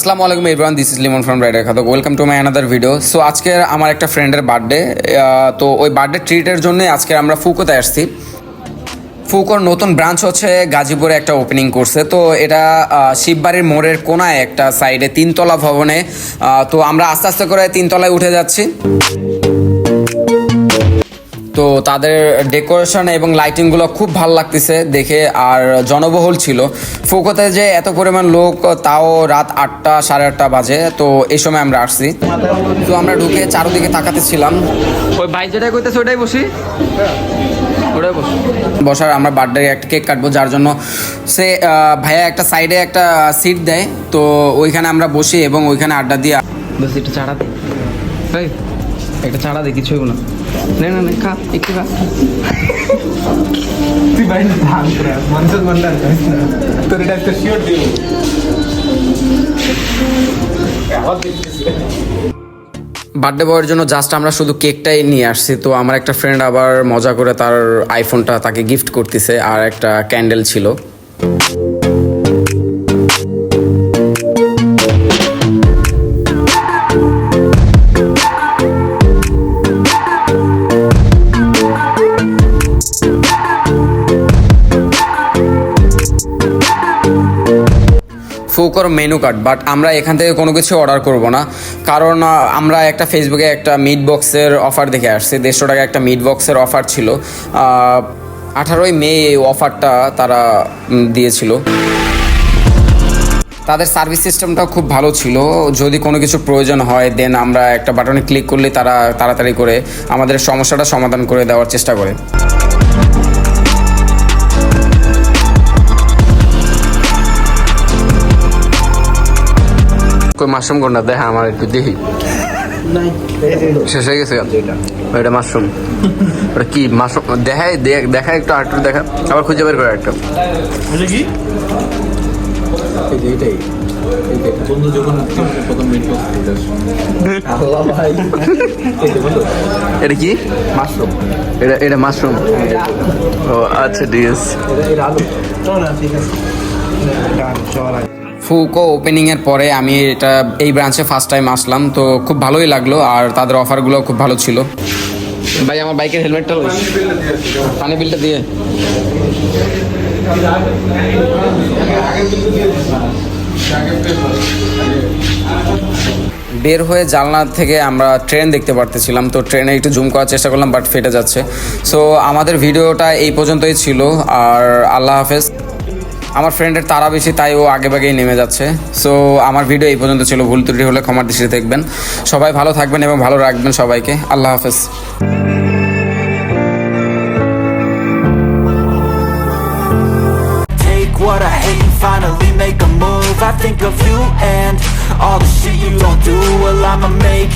আসসালামু আলাইকুম everyone, this is Limon from rider Khadok. Welcome to my another video. So আজকে আমার একটা ফ্রেন্ডের বার্থডে, তো ওই বার্থডে ট্রিটের জন্য আজকে আমরা ফুকোতে আসছি। ফুকোর নতুন ব্রাঞ্চ হচ্ছে গাজীপুরে একটা ওপেনিং করছে। তো এটা শিববাড়ির মোড়ের কোনায় একটা সাইডে 3তলা ভবনে। তো আমরা আস্তে আস্তে করে 3তলায় উঠে যাচ্ছি। তো তাদের ডেকোরেশন এবং লাইটিংগুলো খুব ভালো লাগতেছে দেখে, আর জনবহুল ছিল। ফুকোতে যে এত পরিমাণ লোক, তাও রাত 8টা 8:30 বাজে। তো এই সময় আমরা আসছি। তো আমরা ঢুকে চারদিকে তাকাতেছিলাম। ওই ভাই যেটাই কইতেছে ওটাই বসি, ওটাই বসি বসার। আমরা বার্থডে একটা কেক কাটবো, যার জন্য সে ভাইয়া একটা সাইডে একটা সিট দেয়। তো ওইখানে আমরা বসি এবং ওইখানে আড্ডা দিয়ে বসে একটু চাড়া দিই। একটা চাড়া দিই, কিছুই না। না না না, খা একটু খা। তুই ভাই ধান করে মানুষের মনটা তোর এটা একটা শিওর দিও। বার্থডে বয়ের জন্য জাস্ট আমরা শুধু কেকটাই নিয়ে আসছি। তো আমার একটা ফ্রেন্ড আবার মজা করে তার আইফোনটা তাকে গিফট করতেছে, আর একটা ক্যান্ডেল ছিল। ফুকোর মেনু কার্ড, বাট আমরা এখান থেকে কোনো কিছু অর্ডার করব না, কারণ আমরা একটা ফেসবুকে একটা মিট বক্সের অফার দেখে আসছি। 150 টাকা একটা মিট বক্সের অফার ছিল। 18ই মে এই অফারটা তারা দিয়েছিল। তাদের সার্ভিস সিস্টেমটাও খুব ভালো ছিল। যদি কোনো কিছু প্রয়োজন হয়, দেন আমরা একটা বাটনে ক্লিক করলে তারা তাড়াতাড়ি করে আমাদের সমস্যাটা সমাধান করে দেওয়ার চেষ্টা করে। মাশরুম কোনটা দেখা আমার একটু দেখি। শেষ হয়ে গেছে ওইটা মাশরুম। ওটা কি মাশরুম? দেখা একটু আর একটু দেখা, আবার খুঁজে বের করে একটা। এটাই বন্ধু যখন প্রথম মিট এটা কি মাশরুম, এটা মাশরুম। ও আচ্ছা, ঠিক আছে। ফুকো ওপেনিংয়ের পরে আমি এই ব্রাঞ্চে ফার্স্ট টাইম আসলাম। তো খুব ভালোই লাগলো, আর তাদের অফারগুলো খুব ভালো ছিল। ভাই আমার বাইকের হেলমেটটা, পানি বিলটা দিয়ে। বের হয়ে জানলা থেকে আমরা ট্রেন দেখতে পারতেছিলাম। তো ট্রেনে একটু জুম করার চেষ্টা করলাম, বাট ফেটে যাচ্ছে। সো আমাদের ভিডিওটা এই পর্যন্তই ছিল, আর আল্লাহ হাফেজ। আমার ফ্রেন্ডের তারা বেশি, তাই ও আগে ভাগেই নেমে যাচ্ছে। সো আমার ভিডিও এই পর্যন্ত ছিল। ভুল ত্রুটি হলে ক্ষমার দৃষ্টিতে দেখবেন। সবাই ভালো থাকবেন এবং ভালো রাখবেন সবাইকে। আল্লাহ হাফেজ। What I hate and finally make a move. I think of you and all the shit you don't do. Well, I'ma make